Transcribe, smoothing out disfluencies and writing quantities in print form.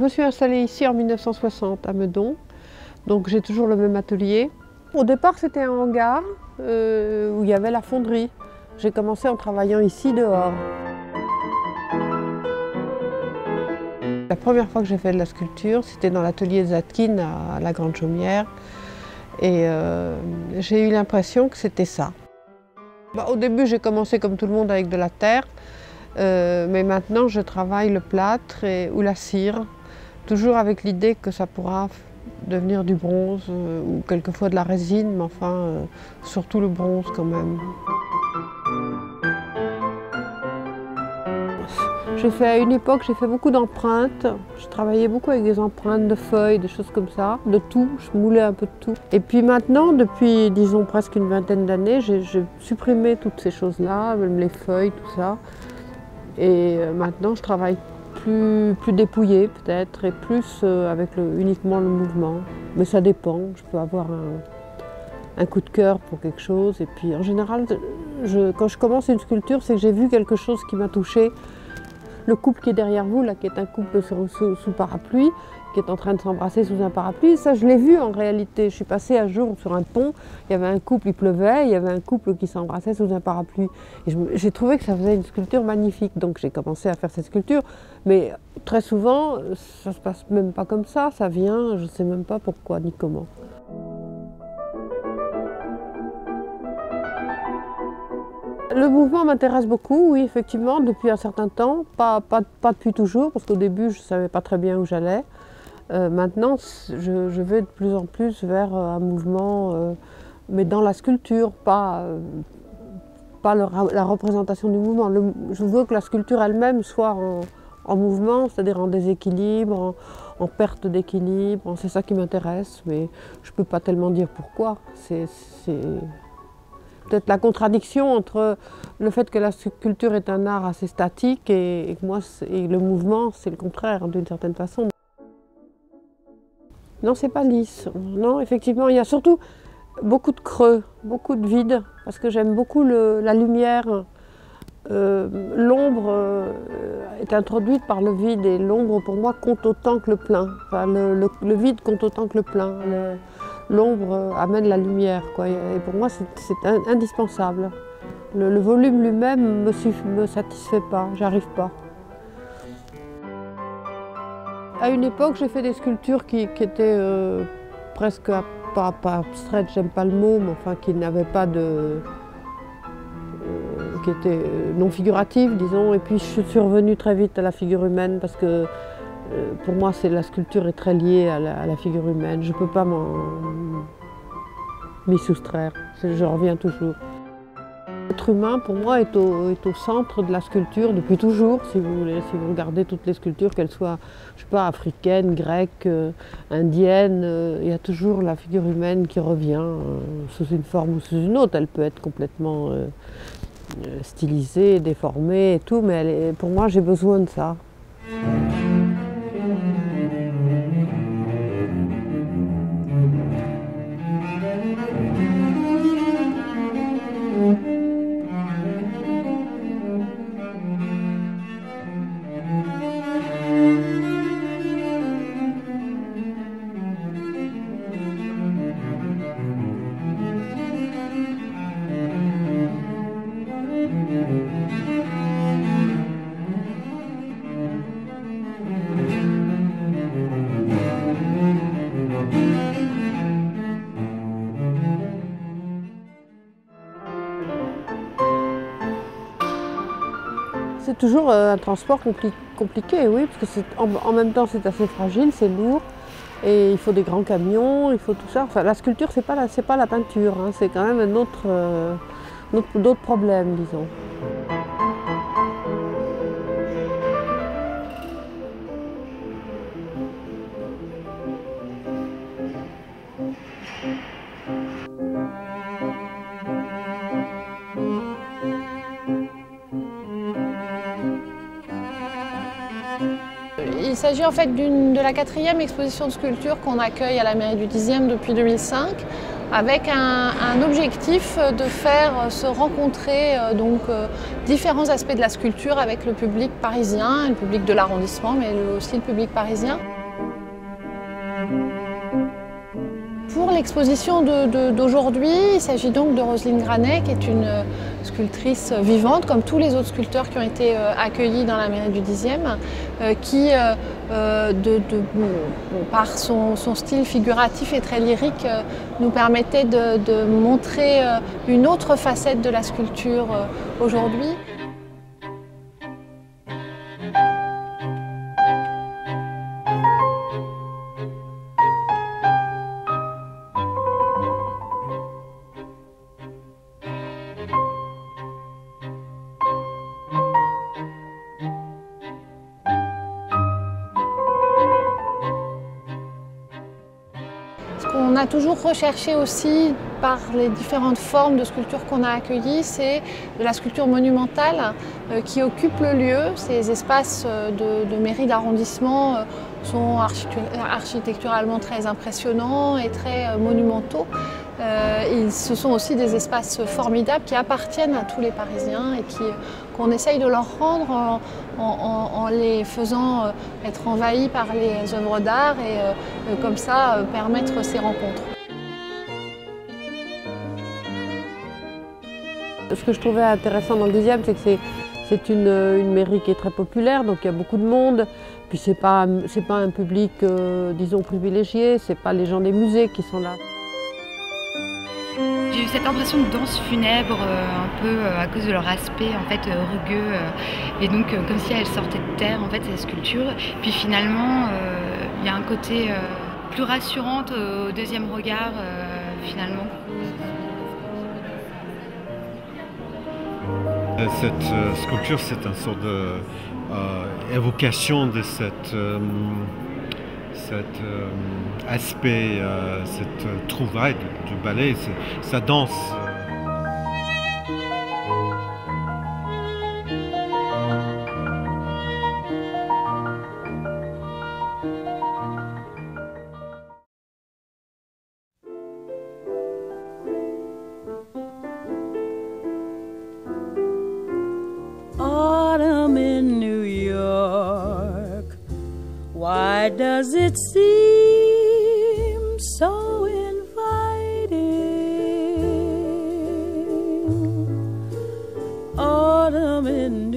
Je me suis installée ici en 1960 à Meudon, donc j'ai toujours le même atelier. Au départ c'était un hangar où il y avait la fonderie. J'ai commencé en travaillant ici dehors. La première fois que j'ai fait de la sculpture, c'était dans l'atelier Zadkine à la Grande Chaumière. Et j'ai eu l'impression que c'était ça. Au début, j'ai commencé comme tout le monde avec de la terre, mais maintenant je travaille le plâtre ou la cire, toujours avec l'idée que ça pourra devenir du bronze ou quelquefois de la résine, mais enfin surtout le bronze quand même. À une époque, j'ai fait beaucoup d'empreintes. Je travaillais beaucoup avec des empreintes de feuilles, des choses comme ça, de tout. Je moulais un peu de tout. Et puis maintenant, depuis, disons, presque une vingtaine d'années, j'ai supprimé toutes ces choses-là, même les feuilles, tout ça. Et maintenant, je travaille plus dépouillé peut-être, et plus avec uniquement le mouvement. Mais ça dépend. Je peux avoir un coup de cœur pour quelque chose. Et puis, en général, quand je commence une sculpture, c'est que j'ai vu quelque chose qui m'a touchée. Le couple qui est derrière vous, là, qui est un couple sous parapluie, qui est en train de s'embrasser sous un parapluie, ça je l'ai vu en réalité. Je suis passée un jour sur un pont, il y avait un couple, il pleuvait, il y avait un couple qui s'embrassait sous un parapluie. Et j'ai trouvé que ça faisait une sculpture magnifique, donc j'ai commencé à faire cette sculpture. Mais très souvent, ça se passe même pas comme ça vient, je ne sais même pas pourquoi ni comment. Le mouvement m'intéresse beaucoup, oui, effectivement, depuis un certain temps, pas depuis toujours, parce qu'au début, je ne savais pas très bien où j'allais. Maintenant, je vais de plus en plus vers un mouvement, mais dans la sculpture, pas la représentation du mouvement. Je veux que la sculpture elle-même soit en mouvement, c'est-à-dire en déséquilibre, en perte d'équilibre, c'est ça qui m'intéresse, mais je ne peux pas tellement dire pourquoi. C'est peut-être la contradiction entre le fait que la sculpture est un art assez statique et le mouvement, c'est le contraire d'une certaine façon. Non, c'est pas lisse. Non, effectivement, il y a surtout beaucoup de creux, beaucoup de vide, parce que j'aime beaucoup la lumière. L'ombre est introduite par le vide et l'ombre, pour moi, compte autant que le plein. Enfin, le vide compte autant que le plein. L'ombre amène la lumière, quoi. Et pour moi, c'est indispensable. Le volume lui-même me satisfait pas, j'arrive pas. À une époque, j'ai fait des sculptures qui étaient presque, pas abstraites, j'aime pas le mot, mais enfin qui n'avaient pas de... qui étaient non figuratives, disons. Et puis je suis revenue très vite à la figure humaine parce que pour moi, la sculpture est très liée à la figure humaine. Je ne peux pas m'y soustraire, je reviens toujours. L'être humain, pour moi, est au centre de la sculpture depuis toujours, si vous voulez. Si vous regardez toutes les sculptures, qu'elles soient, je sais pas, africaines, grecques, indiennes, il y a toujours la figure humaine qui revient sous une forme ou sous une autre. Elle peut être complètement stylisée, déformée et tout, mais pour moi, j'ai besoin de ça. C'est toujours un transport compliqué, oui, parce que en même temps c'est assez fragile, c'est lourd, et il faut des grands camions, il faut tout ça. Enfin, la sculpture, c'est pas la peinture, hein, c'est quand même d'autres problèmes, disons. Il s'agit en fait de la 4e exposition de sculpture qu'on accueille à la mairie du 10e depuis 2005, avec un objectif de faire se rencontrer différents aspects de la sculpture avec le public parisien, le public de l'arrondissement, mais aussi le public parisien. Pour l'exposition d'aujourd'hui, il s'agit donc de Roselyne Granet, qui est une sculptrice vivante, comme tous les autres sculpteurs qui ont été accueillis dans la mairie du 10e, qui, par son style figuratif et très lyrique, nous permettait de montrer une autre facette de la sculpture aujourd'hui. Ce qu'on a toujours recherché aussi par les différentes formes de sculpture qu'on a accueillies, c'est de la sculpture monumentale qui occupe le lieu. Ces espaces de mairie d'arrondissement sont architecturalement très impressionnants et très monumentaux. Ce sont aussi des espaces formidables qui appartiennent à tous les Parisiens et qu'on essaye de leur rendre en les faisant être envahis par les œuvres d'art et comme ça permettre ces rencontres. Ce que je trouvais intéressant dans le 10e, c'est que c'est une mairie qui est très populaire, donc il y a beaucoup de monde. Puis c'est pas un public, disons, privilégié, c'est pas les gens des musées qui sont là. J'ai eu cette impression de danse funèbre, un peu à cause de leur aspect en fait rugueux, et donc comme si elles sortaient de terre en fait ces sculptures. Puis finalement, il y a un côté plus rassurant au deuxième regard finalement. Cette sculpture, c'est une sorte d'évocation de cet aspect, cette trouvaille du ballet, sa danse. Autumn in New York, why does it seem so inviting? Autumn in